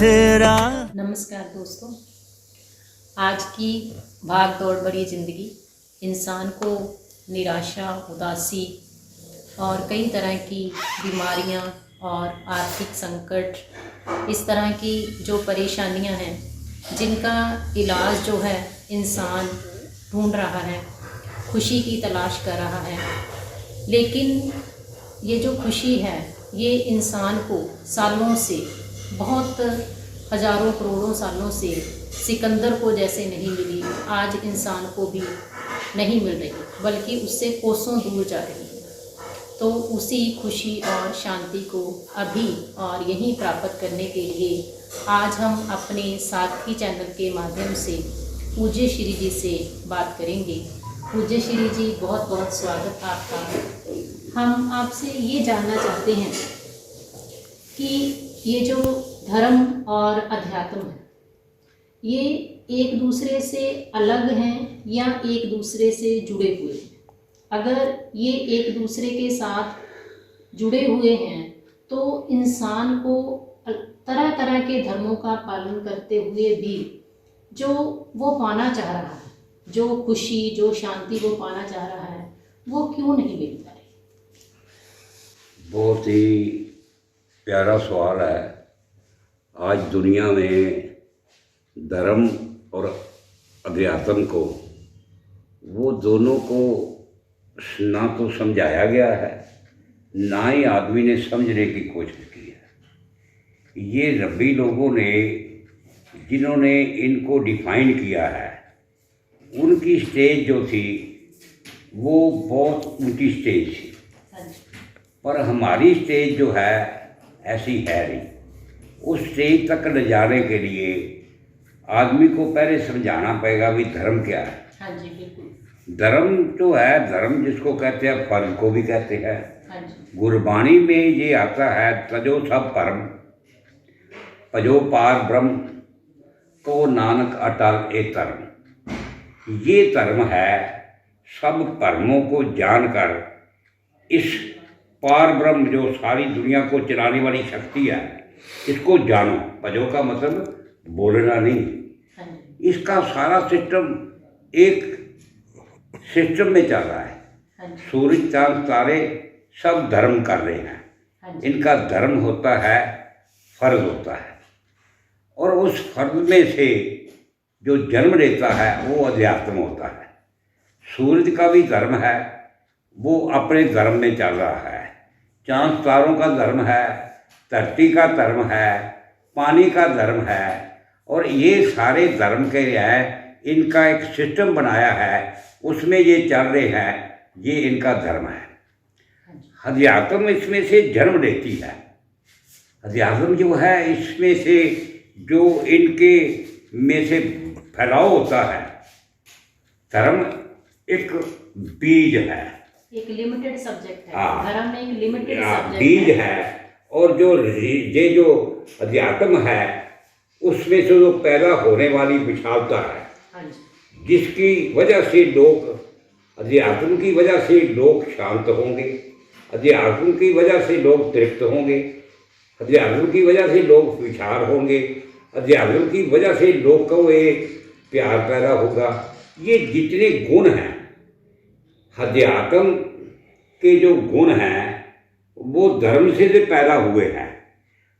बसेरा। नमस्कार दोस्तों, आज की भाग दौड़ भरी ज़िंदगी इंसान को निराशा, उदासी और कई तरह की बीमारियां और आर्थिक संकट, इस तरह की जो परेशानियां हैं जिनका इलाज जो है इंसान ढूंढ रहा है, खुशी की तलाश कर रहा है। लेकिन ये जो खुशी है ये इंसान को सालों से, बहुत हजारों करोड़ों सालों से सिकंदर को जैसे नहीं मिली, आज इंसान को भी नहीं मिल रही, बल्कि उससे कोसों दूर जा रही है। तो उसी खुशी और शांति को अभी और यहीं प्राप्त करने के लिए आज हम अपने सारथी चैनल के माध्यम से पूज्य श्री जी से बात करेंगे। पूज्य श्री जी, बहुत बहुत स्वागत आपका। हम आपसे ये जानना चाहते हैं कि ये जो धर्म और अध्यात्म है, ये एक दूसरे से अलग हैं या एक दूसरे से जुड़े हुए हैं? अगर ये एक दूसरे के साथ जुड़े हुए हैं तो इंसान को तरह तरह के धर्मों का पालन करते हुए भी जो वो पाना चाह रहा है, जो खुशी, जो शांति वो पाना चाह रहा है, वो क्यों नहीं मिल पा रही? बहुत ही प्यारा सवाल है। आज दुनिया में धर्म और अध्यात्म को, वो दोनों को ना तो समझाया गया है, ना ही आदमी ने समझने की कोशिश की है। ये रब्बी लोगों ने, जिन्होंने इनको डिफाइन किया है, उनकी स्टेज जो थी वो बहुत ऊंची स्टेज थी, पर हमारी स्टेज जो है ऐसी है नहीं। उस स्टेज तक ले जाने के लिए आदमी को पहले समझाना पड़ेगा भी धर्म क्या है। हाँ जी, बिल्कुल। धर्म जो है, धर्म जिसको कहते हैं, फर्ज को भी कहते हैं। हाँ जी। गुरबाणी में ये आता है, तजो सब परम पजो पार ब्रह्म को नानक अटल ए धर्म। ये धर्म है, सब धर्मों को जानकर इस पार ब्रह्म जो सारी दुनिया को चलाने वाली शक्ति है, इसको जानो। पजो का मतलब बोलना नहीं, इसका सारा सिस्टम एक सिस्टम में चल रहा है। सूरज, चांद, तारे सब धर्म कर रहे हैं। इनका धर्म होता है, फर्ज होता है, और उस फर्ज में से जो जन्म लेता है वो अध्यात्म होता है। सूरज का भी धर्म है, वो अपने धर्म में चल रहा है। चांद तारों का धर्म है, धरती का धर्म है, पानी का धर्म है, और ये सारे धर्म के हैं, इनका एक सिस्टम बनाया है, उसमें ये चल रहे हैं, ये इनका धर्म है। अध्यात्म इसमें से जन्म लेती है। अध्यात्म जो है, इसमें से जो इनके में से फैलाव होता है। धर्म एक बीज है, एक लिमिटेड सब्जेक्ट है। हाँ, धर्म में एक लिमिटेड सब्जेक्ट बीज है। और जो ये जो अध्यात्म है, उसमें से जो पैदा होने वाली विशालता है, हाँ जी, जिसकी वजह से लोग, अध्यात्म की वजह से लोग शांत होंगे, अध्यात्म की वजह से लोग तृप्त होंगे, अध्यात्म की वजह से लोग विचार होंगे, अध्यात्म की वजह से लोग को एक प्यार पैदा होगा। ये जितने गुण हैं, अध्यात्म के जो गुण हैं, वो धर्म से पैदा हुए हैं,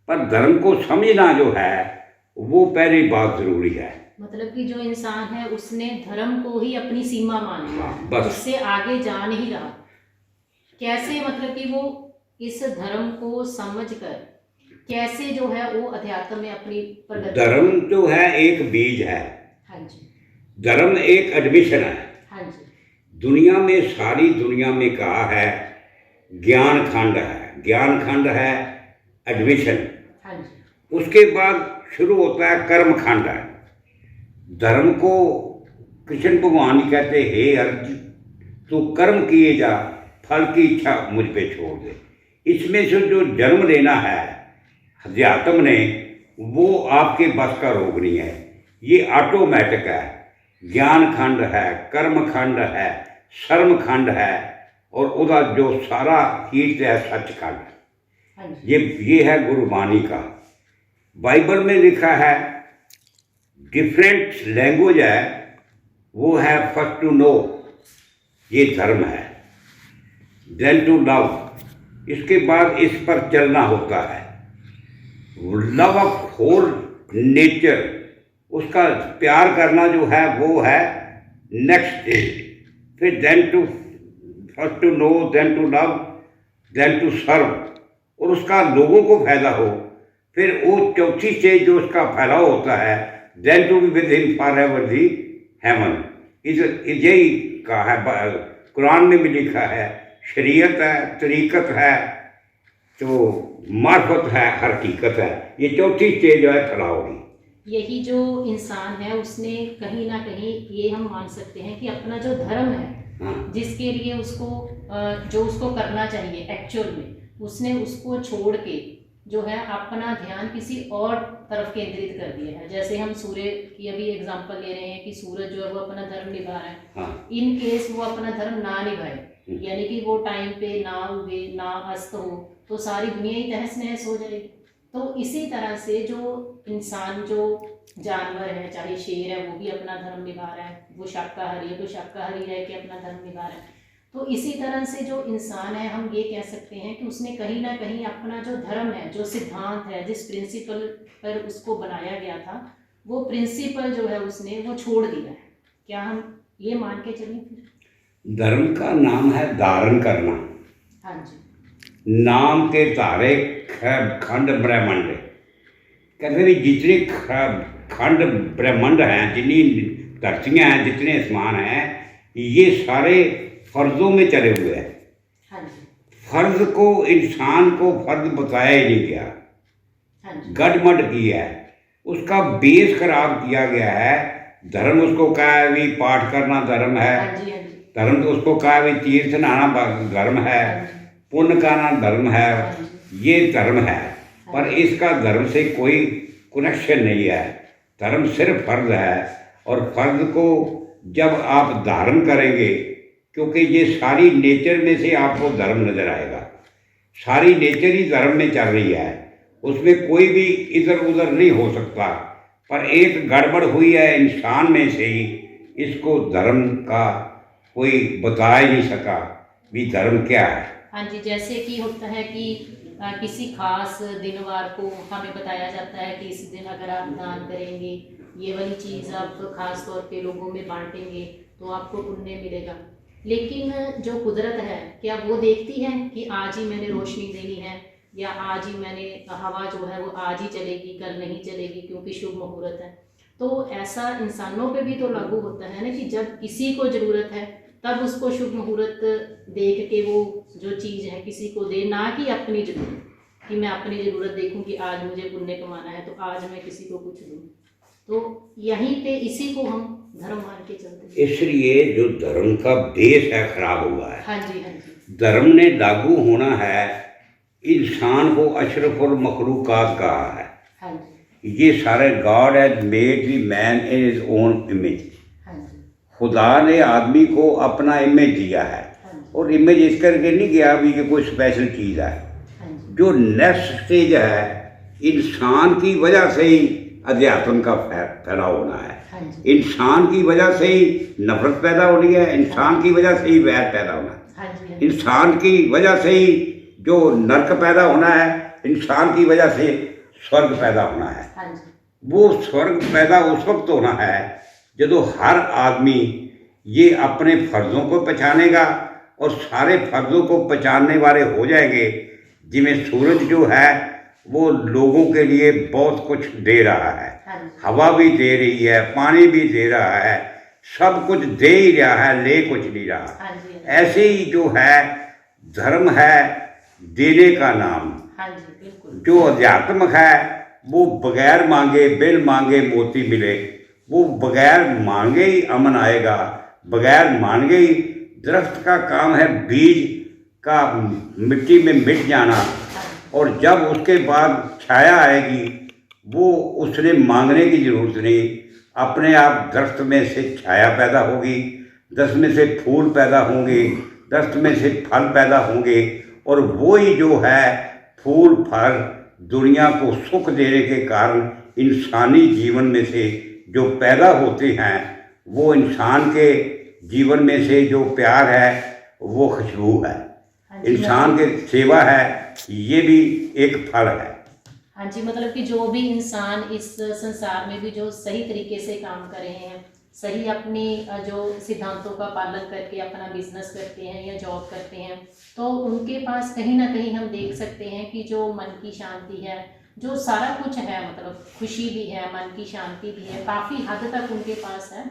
पर धर्म को समझना जो है वो पहली बात जरूरी है। मतलब कि जो इंसान है उसने धर्म को ही अपनी सीमा मान लिया, बस उससे आगे जा नहीं रहा। कैसे, मतलब कि वो इस धर्म को समझकर कैसे जो है वो अध्यात्म में अपनी प्रगति। धर्म जो है एक बीज है। हाँ जी। धर्म एक एडमिशन है। हाँ जी। दुनिया में, सारी दुनिया में कहा है ज्ञान खंड है, ज्ञान खंड है एडमिशन। हाँ जी। उसके बाद शुरू होता है कर्म खंड है। धर्म को कृष्ण भगवान ही कहते, हे अर्जुन, तू कर्म किए जा, फल की इच्छा मुझ पे छोड़ दे। इसमें से जो जन्म लेना है अध्यात्म ने, वो आपके बस का रोग नहीं है, ये ऑटोमेटिक है। ज्ञान खंड है, कर्म खंड है, शर्म खंड है, और उदा जो सारा कीर्त है सचखंड। ये है गुरुबाणी का। बाइबल में लिखा है, डिफरेंट लैंग्वेज है, वो है फर्स्ट टू नो, ये धर्म है, देन टू लव, इसके बाद इस पर चलना होता है। लव ऑफ होल नेचर, उसका प्यार करना जो है वो है नेक्स्ट स्टेज। फिर then to first to know, then to love, then to serve, और उसका लोगों को फायदा हो। फिर वो चौथी स्टेज जो उसका फैलाव होता है, then to be with him forever the heaven. यही कहा है, कुरान में भी लिखा है, शरीयत है, तरीक़त है, तो मार्फत है, हकीकत है। ये चौथी स्टेज जो है फैलाव की। यही जो इंसान है उसने कहीं ना कहीं ये हम मान सकते हैं कि अपना जो धर्म है, जिसके लिए उसको जो उसको करना चाहिए एक्चुअल में, उसने उसको छोड़ के जो है अपना ध्यान किसी और तरफ केंद्रित कर दिया है। जैसे हम सूर्य की अभी एग्जांपल ले रहे हैं कि सूरज जो है वो अपना धर्म निभा रहा है। इन केस वो अपना धर्म ना निभाए, यानी कि वो टाइम पे ना उगे ना अस्त हो, तो सारी दुनिया ही तहस नहस हो जाएगी। तो इसी तरह से जो इंसान, जो जानवर है, चाहे शेर है, वो भी अपना धर्म निभा रहा है, वो शाकाहारी है तो शाकाहारी रह के अपना धर्म निभा रहा है। तो इसी तरह से जो इंसान है, हम ये कह सकते हैं कि उसने कहीं ना कहीं अपना जो धर्म है, जो सिद्धांत है, जिस प्रिंसिपल पर उसको बनाया गया था, वो प्रिंसिपल जो है उसने वो छोड़ दिया है। क्या हम ये मान के चलें फिर? धर्म का नाम है धारण करना। हाँ जी। नाम के धारे खंड ब्रह्मांड, कहते भी जितने खंड ब्रह्मांड हैं, जितनी धरतियाँ हैं, जितने आसमान हैं, ये सारे फर्जों में चले हुए हैं। हाँ जी। फर्ज को, इंसान को फर्ज बताया ही नहीं गया, हाँ जी। गड़मड़ किया है, उसका बेस खराब किया गया है। धर्म उसको कहा है भी पाठ करना धर्म है। हाँ जी, हाँ जी। धर्म तो उसको कहा है भी तीर्थ नहाना धर्म है, पुण्य करना धर्म है, ये धर्म है। पर इसका धर्म से कोई कनेक्शन नहीं है। धर्म सिर्फ फर्ज है, और फर्ज को जब आप धारण करेंगे, क्योंकि ये सारी नेचर में से आपको धर्म नजर आएगा, सारी नेचर ही धर्म में चल रही है, उसमें कोई भी इधर उधर नहीं हो सकता। पर एक गड़बड़ हुई है इंसान में से ही, इसको धर्म का कोई बता ही नहीं सका भी धर्म क्या है। हाँ जी, जैसे कि होता है कि किसी खास दिनवार को हमें बताया जाता है कि इस दिन अगर आप दान करेंगे, ये वाली चीज़ आप खास तौर पे लोगों में बांटेंगे तो आपको पुण्य मिलेगा। लेकिन जो कुदरत है, क्या वो देखती है कि आज ही मैंने रोशनी देनी है, या आज ही मैंने हवा जो है वो आज ही चलेगी, कल नहीं चलेगी क्योंकि शुभ मुहूर्त है। तो ऐसा इंसानों पे भी तो लागू होता है ना कि जब किसी को ज़रूरत है तब उसको शुभ मुहूर्त देख के वो जो चीज़ है किसी को दे, ना कि अपनी ज़रूरत, कि मैं अपनी ज़रूरत देखूं कि आज मुझे पुण्य कमाना है तो आज मैं किसी को कुछ दूं। तो यहीं पे इसी को हम धर्म मान के चलते हैं। इसलिए जो धर्म का बेस है खराब हुआ है। हाँ जी, हाँ जी। धर्म ने लागू होना है, इंसान को अशरफुल मखलूकात कहा है। हाँ जी। ये सारे God has made the man in his own image. हाँ जी। खुदा ने आदमी को अपना इमेज दिया है, और इमेज इस करके नहीं गया भी कि कोई स्पेशल चीज़ है। जो नेक्स्ट स्टेज है, इंसान की वजह से ही अध्यात्म का फैलाव होना है। इंसान की वजह से ही नफरत पैदा होनी है, इंसान की वजह से ही वैर पैदा होना है, इंसान की वजह से ही जो नरक पैदा होना है, इंसान की वजह से स्वर्ग पैदा होना है। वो स्वर्ग पैदा उस वक्त होना है जब हर आदमी ये अपने फर्जों को पहचानेगा, और सारे फर्जों को पहचानने वाले हो जाएंगे। जिमें सूरज जो है वो लोगों के लिए बहुत कुछ दे रहा है, हवा भी दे रही है, पानी भी दे रहा है, सब कुछ दे ही रहा है, ले कुछ नहीं रहा। ऐसे ही जो है धर्म है देने का नाम। जो अध्यात्म है वो बगैर मांगे बिन मांगे मोती मिले, वो बगैर मांगे ही अमन आएगा, बगैर मांगे ही दरख्त का काम है बीज का मिट्टी में मिट जाना, और जब उसके बाद छाया आएगी वो उसने मांगने की ज़रूरत नहीं, अपने आप दरख्त में से छाया पैदा होगी, दरख्त में से फूल पैदा होंगे, दरख्त में से फल पैदा होंगे, और वो ही जो है फूल फल दुनिया को सुख देने के कारण इंसानी जीवन में से जो पैदा होते हैं, वो इंसान के जीवन में से जो प्यार है वो खुशबू है, इंसान के सेवा है, ये भी एक फल है। हाँ जी, मतलब कि जो भी इंसान इस संसार में भी जो सही तरीके से काम कर रहे हैं, सही अपनी जो सिद्धांतों का पालन करके अपना बिजनेस करते हैं या जॉब करते हैं, तो उनके पास कहीं ना कहीं हम देख सकते हैं कि जो मन की शांति है, जो सारा कुछ है, मतलब खुशी भी है, मन की शांति भी है, काफ़ी हद तक उनके पास है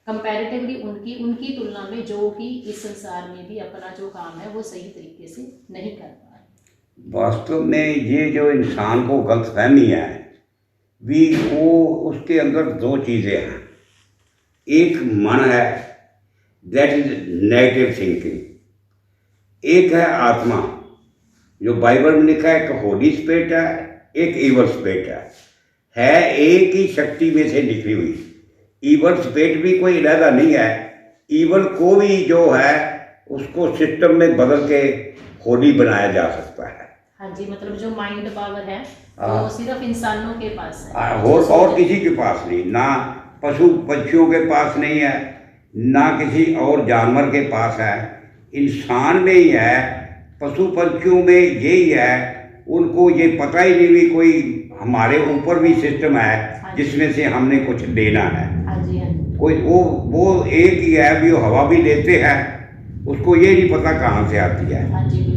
कंपैरेटिवली उनकी तुलना में, जो कि इस संसार में भी अपना जो काम है वो सही तरीके से नहीं कर पा रहे। वास्तव में ये जो इंसान को गलतफहमी है भी, वो उसके अंदर दो चीज़ें हैं। एक मन है, दैट इज नेगेटिव थिंकिंग। एक है आत्मा, जो बाइबल में लिखा है, एक होली स्पिरिट है, एक ईवल स्पिरिट है एक ही शक्ति में से निकली हुई। ईवल स्पिरिट भी कोई अलहदा नहीं है, ईवल को भी जो है उसको सिस्टम में बदल के होली बनाया जा सकता है। हाँ जी, मतलब जो माइंड पावर है वो सिर्फ इंसानों के पास है, और किसी के पास नहीं, ना पशु पक्षियों के पास नहीं है, ना किसी और जानवर के पास है, इंसान में ही है। पशु पक्षियों में यही है, उनको ये पता ही नहीं भी कोई हमारे ऊपर भी सिस्टम है जिसमें से हमने कुछ लेना है। कोई वो एक ही है भी, वो हवा भी लेते हैं, उसको ये नहीं पता कहाँ से आती है।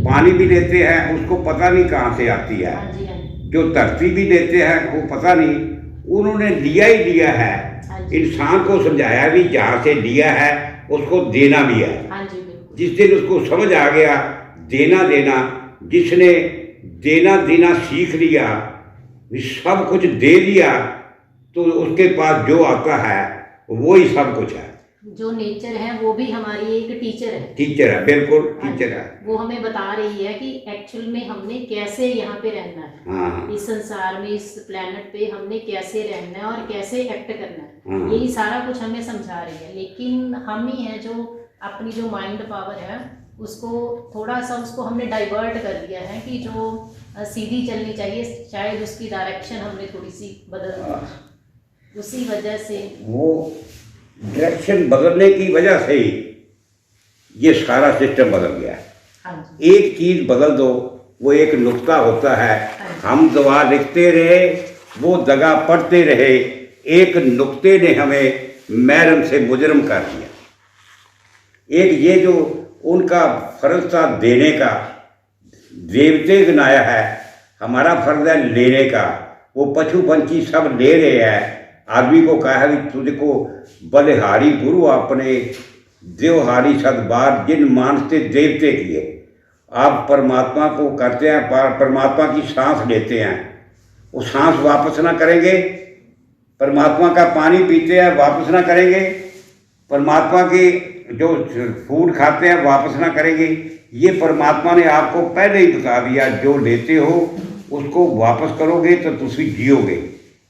पानी भी लेते हैं, उसको पता नहीं कहाँ से आती है। जो धरती भी लेते हैं वो पता नहीं, उन्होंने लिया ही लिया है। इंसान को समझाया भी, जहाँ से लिया है उसको देना भी है। जिस दिन उसको समझ आ गया देना देना, जिसने देना देना सीख लिया, सब कुछ दे दिया, तो उसके पास जो आता है वो ही सब कुछ है। जो नेचर है वो भी हमारी एक टीचर है, बिल्कुल टीचर है। वो हमें बता रही है कि एक्चुअल में हमने कैसे यहाँ पे रहना है। हाँ। इस संसार में, इस प्लेनेट पे हमने कैसे रहना है और कैसे एक्ट करना है। हाँ। यही सारा कुछ हमें समझा रही है, लेकिन हम ही है जो अपनी जो माइंड पावर है उसको थोड़ा सा उसको हमने डाइवर्ट कर दिया है कि जो सीधी चलनी चाहिए, शायद उसकी डायरेक्शन हमने थोड़ी सी बदल दी। उसी वजह से वो डायरेक्शन बदलने की वजह से ही ये सारा सिस्टम बदल गया है। एक चीज़ बदल दो, वो एक नुक्ता होता है, हम दुआ लिखते रहे, वो दगा पढ़ते रहे, एक नुक्ते ने हमें महरम से मुजरम कर दिया। एक ये जो उनका फर्ज था देने का, देवते गिनाया है, हमारा फर्ज है लेने का। वो पशु पंछी सब ले रहे हैं, आदमी को कहा है कि तुझको बलिहारी गुरु अपने देवहारी सदबार जिन मानते देवते किए। आप परमात्मा को करते हैं, परमात्मा की सांस लेते हैं, वो सांस वापस ना करेंगे। परमात्मा का पानी पीते हैं, वापस ना करेंगे। परमात्मा के जो फूड खाते हैं, वापस ना करेंगे। ये परमात्मा ने आपको पहले ही बता दिया, जो लेते हो उसको वापस करोगे तो तुम जियोगे,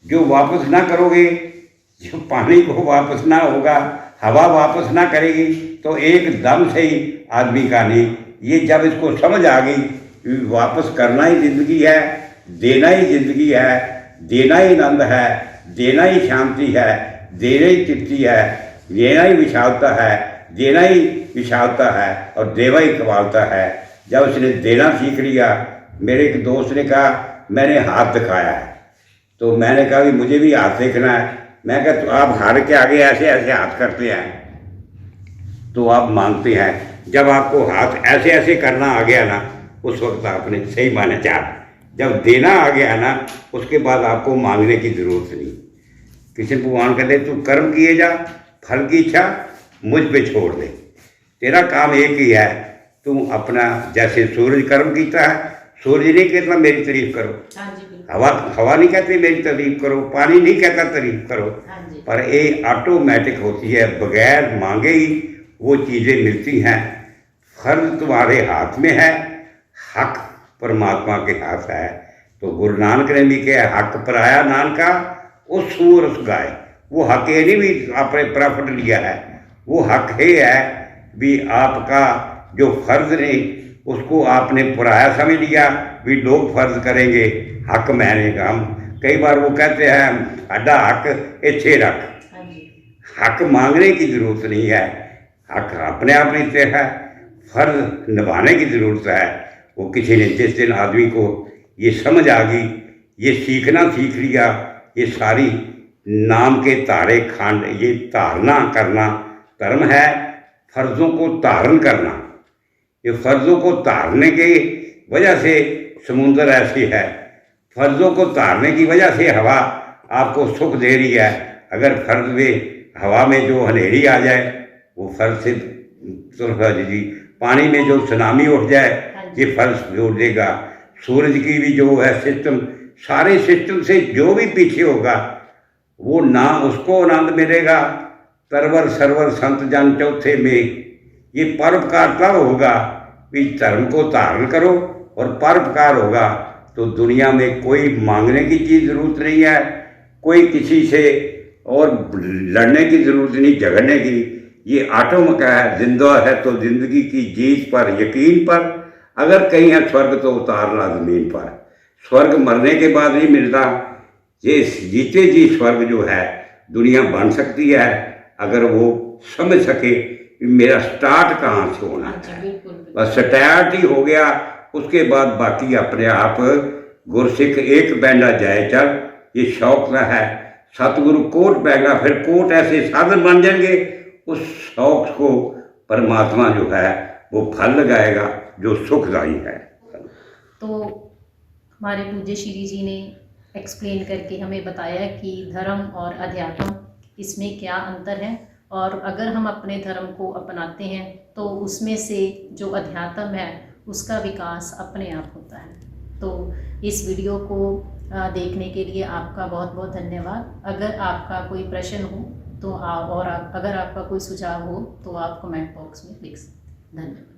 जो वापस ना करोगे, जो पानी को वापस ना होगा, हवा वापस ना करेगी, तो एक दम से ही आदमी का नहीं। ये जब इसको समझ आ गई, वापस करना ही ज़िंदगी है, देना ही ज़िंदगी है, देना ही आनंद है, देना ही शांति है, देना ही तृप्ति है, देना ही विशालता है, देना ही विशालता है, और देवा ही कमालता है। जब उसने देना सीख लिया, मेरे एक दोस्त ने कहा मैंने हाथ दिखाया है, तो मैंने कहा कि मुझे भी हाथ देखना है। मैं कहा तो आप हार के आगे ऐसे ऐसे हाथ करते हैं तो आप मांगते हैं। जब आपको हाथ ऐसे ऐसे करना आ गया ना, उस वक्त आपने सही माने चाह। जब देना आ गया ना, उसके बाद आपको मांगने की ज़रूरत नहीं। कृष्ण भगवान कहते तू कर्म किए जा, फल की इच्छा मुझ पे छोड़ दे। तेरा काम एक ही है, तुम अपना जैसे सूरज कर्म कीता है, सूरज नहीं कहता मेरी तारीफ करो, हवा नहीं कहती मेरी तारीफ करो, पानी नहीं कहता तारीफ करो, पर ये ऑटोमेटिक होती है, बगैर मांगे ही वो चीज़ें मिलती हैं। फर्ज तुम्हारे हाथ में है, हक परमात्मा के हाथ है। तो गुरु नानक ने भी कहा हक पराया नानका उस सूर उस गाय। वो हक ये नहीं भी आपने प्रॉफिट लिया है, वो हक ये है भी आपका जो फर्ज ने उसको आपने पराया समझ लिया भी लोग फर्ज करेंगे, हक मैंने काम। कई बार वो कहते हैं साडा हक इत्थे रख। हाँ जी। हक मांगने की ज़रूरत नहीं है, हक अपने आप नीचे है, फर्ज निभाने की ज़रूरत है। वो किसी ने जिस दिन आदमी को ये समझ आ गई, ये सीखना सीख लिया, ये सारी नाम के तारे खंड, ये धारणा करना धर्म है, फर्जों को धारण करना। ये फर्जों को धारने की वजह से समुंदर ऐसी है, फर्जों को धारने की वजह से हवा आपको सुख दे रही है। अगर फर्ज में हवा में जो हनेरी आ जाए वो फर्ज से जी, पानी में जो सुनामी उठ जाए ये फर्ज जोड़ देगा। सूरज की भी जो है सिस्टम, सारे सिस्टम से जो भी पीछे होगा वो ना उसको आनंद मिलेगा। तरवर सरवर संत जन चौथे में, ये परोपकार तब होगा कि धर्म को धारण करो, और परोपकार होगा तो दुनिया में कोई मांगने की चीज़ ज़रूरत नहीं है, कोई किसी से और लड़ने की ज़रूरत नहीं, झगड़ने की। ये आटोमिक है, जिंदा है तो ज़िंदगी की जीत पर, यकीन पर। अगर कहीं है स्वर्ग तो उतारना ज़मीन पर। स्वर्ग मरने के बाद नहीं मिलता, ये जीते जी स्वर्ग जो है दुनिया बन सकती है अगर वो समझ सके कि मेरा स्टार्ट कहाँ से होना है। बस स्टार्ट ही हो गया, उसके बाद बाकी अपने आप गुरसिख एक बैंडा जाए चल, ये शौक है। सतगुरु कोट पैगा, फिर कोट ऐसे साधन बन जाएंगे, उस शौक को परमात्मा जो है वो फल लगाएगा जो सुखदायी है। तो हमारे पूज्य श्री जी ने एक्सप्लेन करके हमें बताया कि धर्म और अध्यात्म इसमें क्या अंतर है, और अगर हम अपने धर्म को अपनाते हैं तो उसमें से जो अध्यात्म है उसका विकास अपने आप होता है। तो इस वीडियो को देखने के लिए आपका बहुत बहुत धन्यवाद। अगर आपका कोई प्रश्न हो तो अगर आपका कोई सुझाव हो तो आप कमेंट बॉक्स में लिख सकते हैं। धन्यवाद।